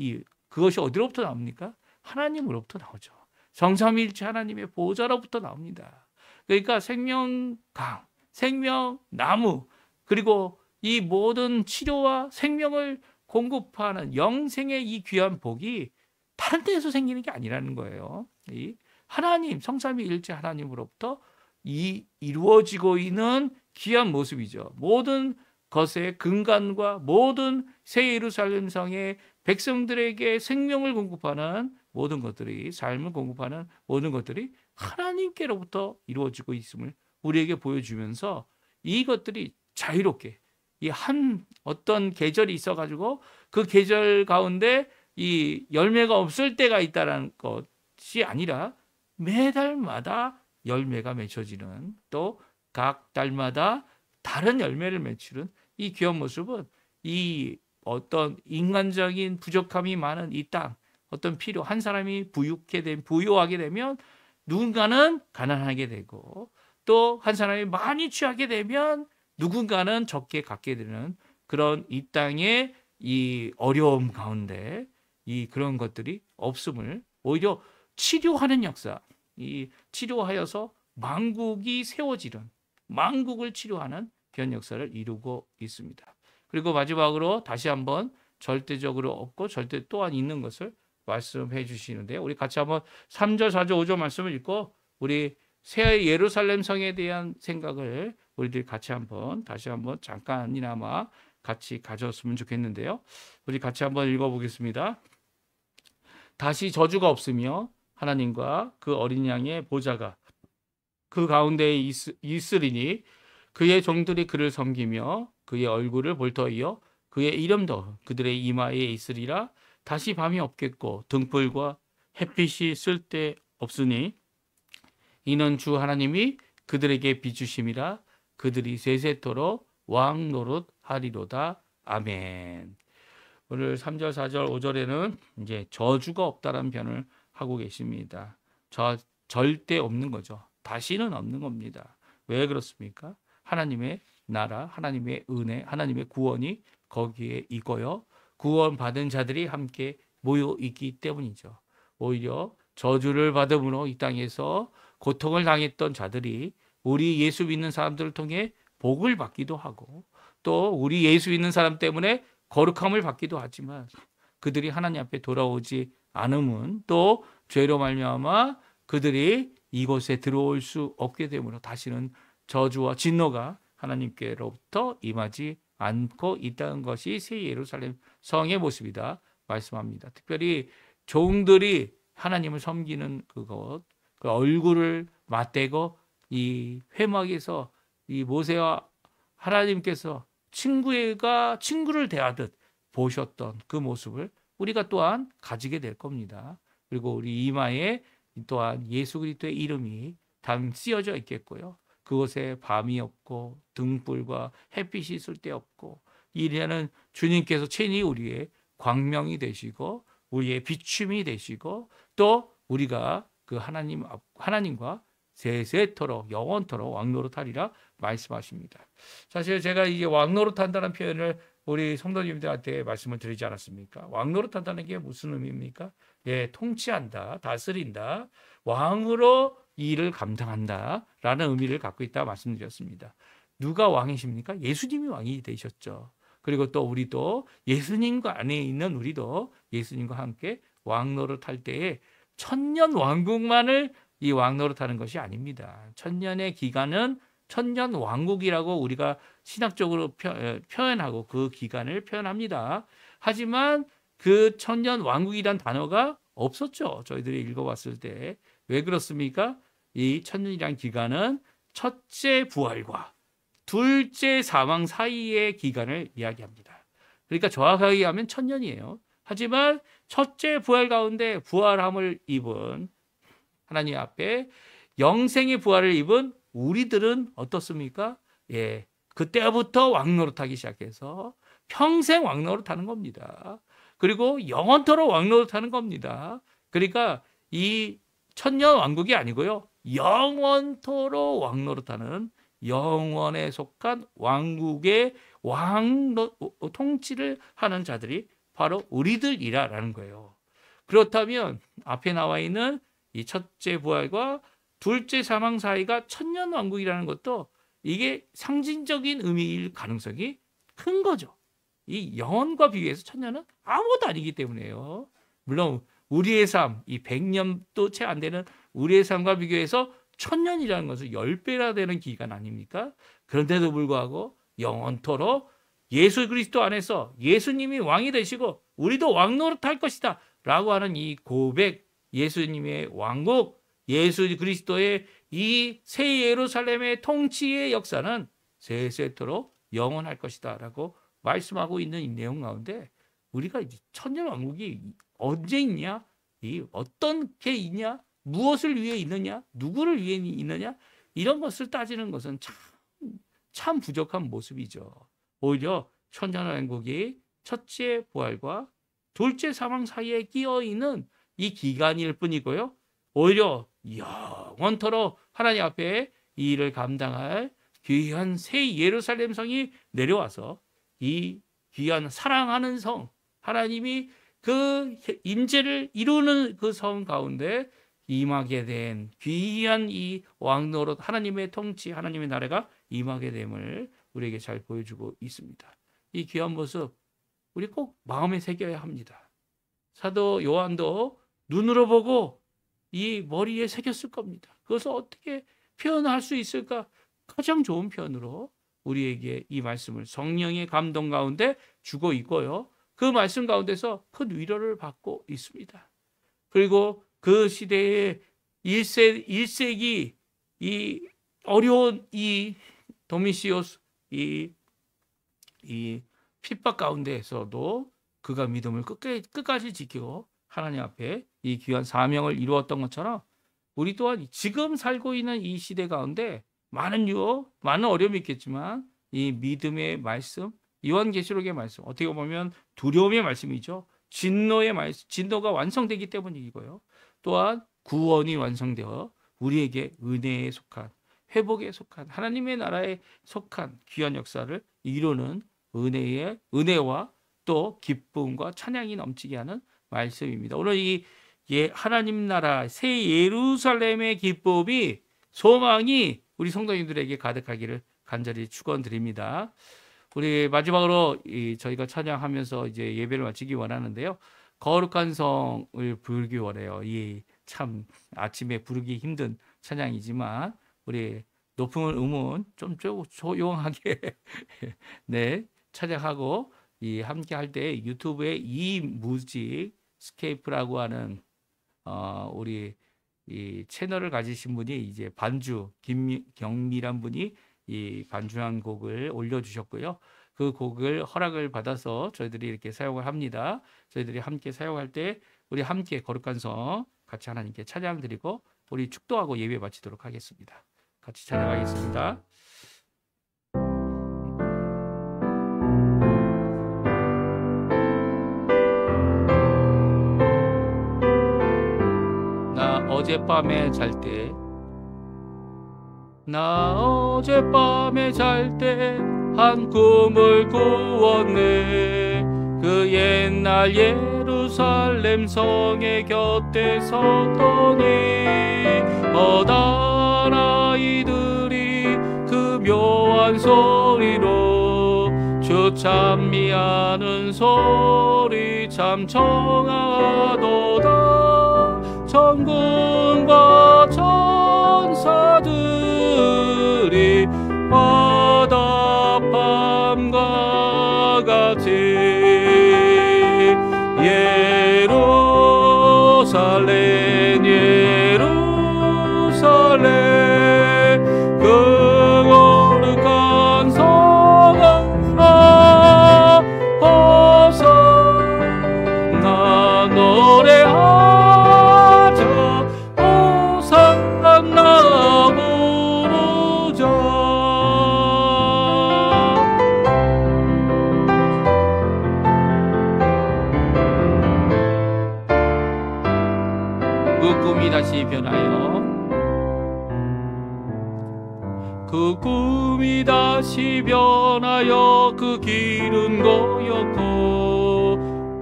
그것이 어디로부터 나옵니까? 하나님으로부터 나오죠. 성삼위일체 하나님의 보좌로부터 나옵니다. 그러니까 생명강, 생명나무, 그리고 이 모든 치료와 생명을 공급하는 영생의 이 귀한 복이 다른 데에서 생기는 게 아니라는 거예요. 이 하나님, 성삼위일체 하나님으로부터 이루어지고 있는 귀한 모습이죠. 모든 것의 근간과 모든 새 예루살렘 성의 백성들에게 생명을 공급하는 모든 것들이, 삶을 공급하는 모든 것들이 하나님께로부터 이루어지고 있음을 우리에게 보여주면서 이것들이 자유롭게 어떤 계절이 있어가지고 그 계절 가운데 이 열매가 없을 때가 있다는 것이 아니라 매달마다 열매가 맺혀지는, 또 각 달마다 다른 열매를 맺히는 이 귀한 모습은 이 어떤 인간적인 부족함이 많은 이 땅, 어떤 필요, 한 사람이 부유하게 되면 누군가는 가난하게 되고, 또 한 사람이 많이 취하게 되면 누군가는 적게 갖게 되는 그런 이 땅의 이 어려움 가운데 그런 것들이 없음을 오히려 치료하는 역사, 치료하여서 만국이 세워지는, 만국을 치료하는 귀한 역사를 이루고 있습니다. 그리고 마지막으로 다시 한번 절대적으로 없고 절대 또한 있는 것을 말씀해 주시는데요. 우리 같이 한번 3절, 4절, 5절 말씀을 읽고 우리 새 예루살렘 성에 대한 생각을 우리들이 같이 다시 한번 잠깐이나마 같이 가졌으면 좋겠는데요. 우리 같이 한번 읽어보겠습니다. 다시 저주가 없으며 하나님과 그 어린 양의 보좌가 그 가운데에 있으리니 그의 종들이 그를 섬기며 그의 얼굴을 볼 터이요 그의 이름도 그들의 이마에 있으리라. 다시 밤이 없겠고 등불과 햇빛이 쓸데 없으니 이는 주 하나님이 그들에게 비추심이라. 그들이 세세토록 왕 노릇하리로다. 아멘. 오늘 3절, 4절, 5절에는 이제 저주가 없다라는 표현을 하고 계십니다. 절대 없는 거죠. 다시는 없는 겁니다. 왜 그렇습니까? 하나님의 나라, 하나님의 은혜, 하나님의 구원이 거기에 있고요. 구원받은 자들이 함께 모여 있기 때문이죠. 오히려 저주를 받음으로 이 땅에서 고통을 당했던 자들이 우리 예수 믿는 사람들을 통해 복을 받기도 하고, 또 우리 예수 믿는 사람 때문에 거룩함을 받기도 하지만 그들이 하나님 앞에 돌아오지 않음은 또 죄로 말미암아 그들이 이곳에 들어올 수 없게 되므로 다시는 저주와 진노가 하나님께로부터 임하지 않고 있다는 것이 새 예루살렘 성의 모습이다 말씀합니다. 특별히 종들이 하나님을 섬기는 그것, 그 얼굴을 맞대고 이 회막에서 이 모세와 하나님께서 친구를 대하듯 보셨던 그 모습을 우리가 또한 가지게 될 겁니다. 그리고 우리 이마에 또한 예수 그리스도의 이름이 쓰여져 있겠고요. 그곳에 밤이 없고 등불과 햇빛이 있을 데 없고, 이래는 주님께서 친히 우리의 광명이 되시고 우리의 비춤이 되시고, 또 우리가 그 하나님과 세세토록 영원토록 왕노릇하리라 말씀하십니다. 사실 제가 이게 왕노릇한다는 표현을 우리 성도님들한테 말씀을 드리지 않았습니까? 왕노릇한다는 게 무슨 의미입니까? 예, 통치한다, 다스린다, 왕으로 이 일을 감당한다라는 의미를 갖고 있다고 말씀드렸습니다. 누가 왕이십니까? 예수님이 왕이 되셨죠. 그리고 또 우리도 예수님과 안에 있는 우리도 예수님과 함께 왕노릇할 때에 천년 왕국만을 이 왕노릇하는 것이 아닙니다. 천년의 기간은 천년 왕국이라고 우리가 신학적으로 표현하고 그 기간을 표현합니다. 하지만 그 천년 왕국이란 단어가 없었죠. 저희들이 읽어봤을 때. 왜 그렇습니까? 이 천년이란 기간은 첫째 부활과 둘째 사망 사이의 기간을 이야기합니다. 그러니까 정확하게 얘기하면 천년이에요. 하지만 첫째 부활 가운데 부활함을 입은 하나님 앞에 영생의 부활을 입은 우리들은 어떻습니까? 예, 그때부터 왕노릇하기 시작해서 평생 왕노릇하는 겁니다. 그리고 영원토록 왕노릇하는 겁니다. 그러니까 이 천년 왕국이 아니고요, 영원토록 왕노릇하는 영원에 속한 왕국의 통치를 하는 자들이 바로 우리들이라는 거예요. 그렇다면 앞에 나와 있는 이 첫째 부활과 둘째 사망 사이가 천년 왕국이라는 것도 이게 상징적인 의미일 가능성이 큰 거죠. 이 영원과 비교해서 천년은 아무것도 아니기 때문에요. 물론 우리의 삶, 이 100년도 채 안 되는 우리의 삶과 비교해서 천년이라는 것은 10배나 되는 기간 아닙니까? 그런데도 불구하고 영원토록 예수 그리스도 안에서 예수님이 왕이 되시고 우리도 왕노릇할 것이다 라고 하는 이 고백, 예수님의 왕국, 예수 그리스도의 이 새 예루살렘의 통치의 역사는 세세토록 영원할 것이다 라고 말씀하고 있는 이 내용 가운데 우리가 천년 왕국이 언제 있냐, 이 어떤 게 있냐, 무엇을 위해 있느냐, 누구를 위해 있느냐, 이런 것을 따지는 것은 참 부족한 모습이죠. 오히려 천년 왕국이 첫째 부활과 둘째 사망 사이에 끼어 있는 이 기간일 뿐이고요. 오히려 영원토록 하나님 앞에 이 일을 감당할 귀한 새 예루살렘 성이 내려와서 이 귀한 사랑하는 성, 하나님이 그 임재를 이루는 그 성 가운데 임하게 된 귀한 이 왕노릇, 하나님의 통치, 하나님의 나라가 임하게 됨을 우리에게 잘 보여주고 있습니다. 이 귀한 모습 우리 꼭 마음에 새겨야 합니다. 사도 요한도 눈으로 보고 이 머리에 새겼을 겁니다. 그것을 어떻게 표현할 수 있을까? 가장 좋은 표현으로 우리에게 이 말씀을 성령의 감동 가운데 주고 있고요. 그 말씀 가운데서 큰 위로를 받고 있습니다. 그리고 그 시대의 1세기 이 어려운 이 도미시오스 이 핍박 가운데에서도 그가 믿음을 끝까지 지키고 하나님 앞에 이 귀한 사명을 이루었던 것처럼 우리 또한 지금 살고 있는 이 시대 가운데 많은 유혹, 많은 어려움이 있겠지만 이 믿음의 말씀, 요한계시록의 말씀, 어떻게 보면 두려움의 말씀이죠. 진노의 말씀, 진노가 완성되기 때문이고요. 또한 구원이 완성되어 우리에게 은혜에 속한, 회복에 속한, 하나님의 나라에 속한 귀한 역사를 이루는 은혜와 또 기쁨과 찬양이 넘치게 하는 말씀입니다. 오늘 이 하나님 나라 새 예루살렘의 기쁨이, 소망이 우리 성도님들에게 가득하기를 간절히 축원드립니다. 우리 마지막으로 저희가 찬양하면서 이제 예배를 마치기 원하는데요. 거룩한 성을 부르기 원해요. 이 참 아침에 부르기 힘든 찬양이지만 우리 높은 음은 좀 조용하게 네 찬양하고 이 함께 할 때 유튜브에 이 뮤직 스케이프라고 하는 우리 이 채널을 가지신 분이 이제 반주 김경미란 분이 이 반주한 곡을 올려주셨고요. 그 곡을 허락을 받아서 저희들이 이렇게 사용을 합니다. 저희들이 함께 사용할 때 우리 함께 거룩한 성 같이 하나님께 찬양 드리고 우리 축도하고 예배 마치도록 하겠습니다. 같이 찬양하겠습니다. 나 어젯밤에 잘 때 한 꿈을 꾸었네. 그 옛날 예루살렘 성의 곁에 때 섰더니 어떤 아이들이 그 묘한 소리로 주 찬미하는 소리 참 청하도다. 천군과 천사들이 화답함과 같이 예루살렘 예루살렘 그 거룩한 성아 호산나 노래하자 호산나 부르자. 그 꿈이 다시 변하여 그 꿈이 다시 변하여 그 길은 고였고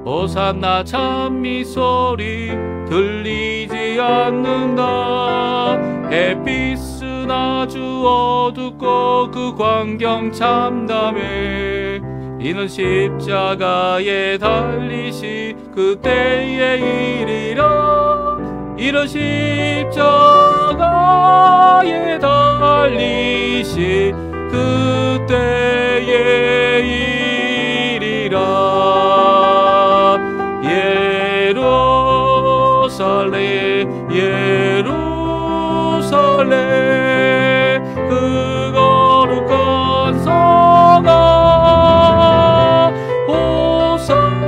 호산나 찬미 소리 들리지 않는다. 햇빛은 아주 어둡고 그 광경 참담해. 이는 십자가에 달리시 그때의 일이라. 이런 십자가에 달리시 그때의 일이라. 예루살렘 예루살렘 그 거룩한 성아 호산나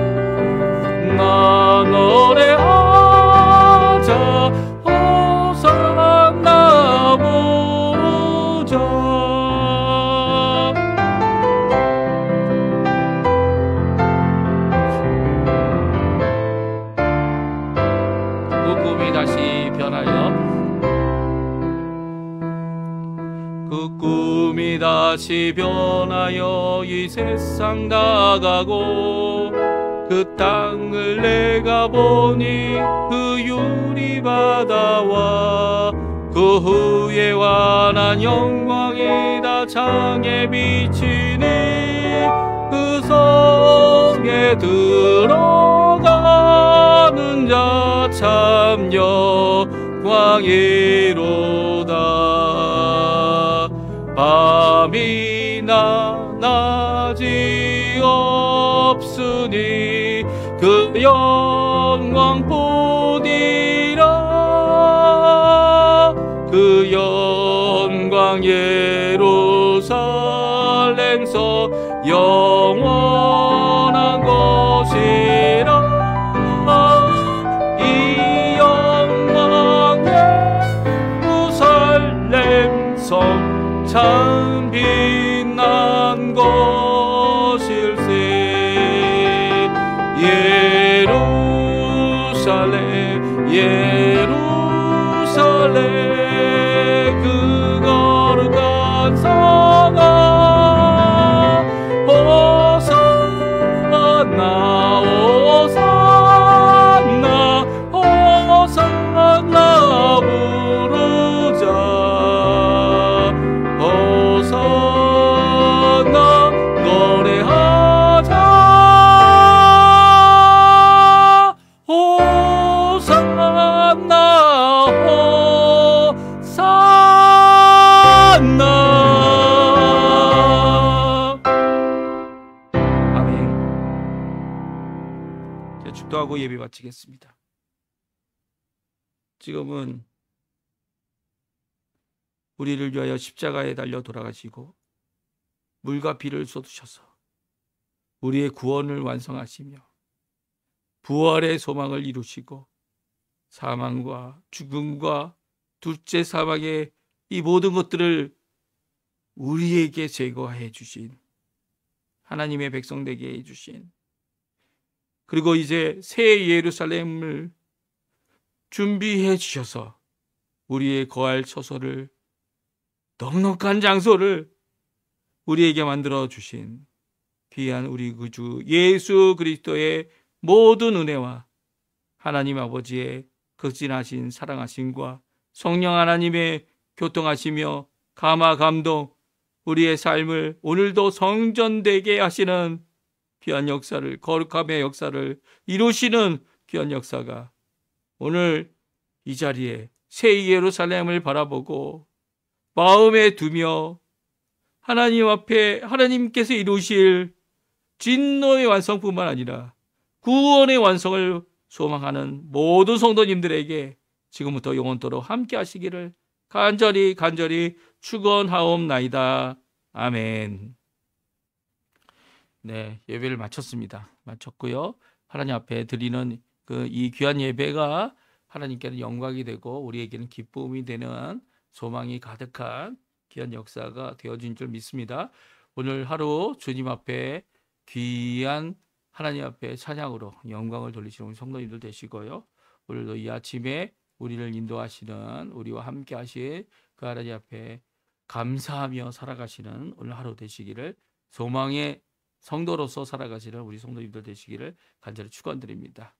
노래하자 호산나 부르자. 그 꿈이 다시 변하여 그 꿈이 다시 변하여 이 세상 나가고 그 땅을 내가 보니 그 유리바다와 그 후에 환한 영광이 다 창에 비치니 그 성에 들어가는 자 참 영광이로다. 밤이나 낮이 없으니 그 영광 보리라. 그 영광 예루살렘서 영원한 것이라. 이 영광 예루살렘 성 참 빛난 것일세. 예루살렘 예루살렘 그 거룩한 성아 호산나 호산나 호산나 부르자. 호산나 노래하자 호산나 호산나. 아멘. 자, 축도하고 예배 마치겠습니다. 지금은 우리를 위하여 십자가에 달려 돌아가시고 물과 비를 쏟으셔서 우리의 구원을 완성하시며 부활의 소망을 이루시고 사망과 죽음과 둘째 사망의 이 모든 것들을 우리에게 제거해 주신 하나님의 백성 되게 해 주신, 그리고 이제 새 예루살렘을 준비해 주셔서 우리의 거할 처소를, 넉넉한 장소를 우리에게 만들어 주신 귀한 우리 구주 예수 그리스도의 모든 은혜와 하나님 아버지의 극진하신 사랑하심과 성령 하나님의 교통하시며 감화 감동, 우리의 삶을 오늘도 성전되게 하시는 귀한 역사를, 거룩함의 역사를 이루시는 귀한 역사가 오늘 이 자리에 새 예루살렘을 바라보고 마음에 두며 하나님 앞에 하나님께서 이루실 진노의 완성뿐만 아니라 구원의 완성을 소망하는 모든 성도님들에게 지금부터 영원토록 함께 하시기를 간절히 축원하옵나이다. 아멘. 네, 예배를 마쳤고요. 하나님 앞에 드리는 이 귀한 예배가 하나님께는 영광이 되고 우리에게는 기쁨이 되는 소망이 가득한 귀한 역사가 되어진 줄 믿습니다. 오늘 하루 주님 앞에 귀한 하나님 앞에 찬양으로 영광을 돌리시는 우리 성도님들 되시고요. 오늘도 이 아침에 우리를 인도하시는, 우리와 함께 하실 그 하나님 앞에 감사하며 살아가시는 오늘 하루 되시기를, 소망의 성도로서 살아가시는 우리 성도님들 되시기를 간절히 축원드립니다.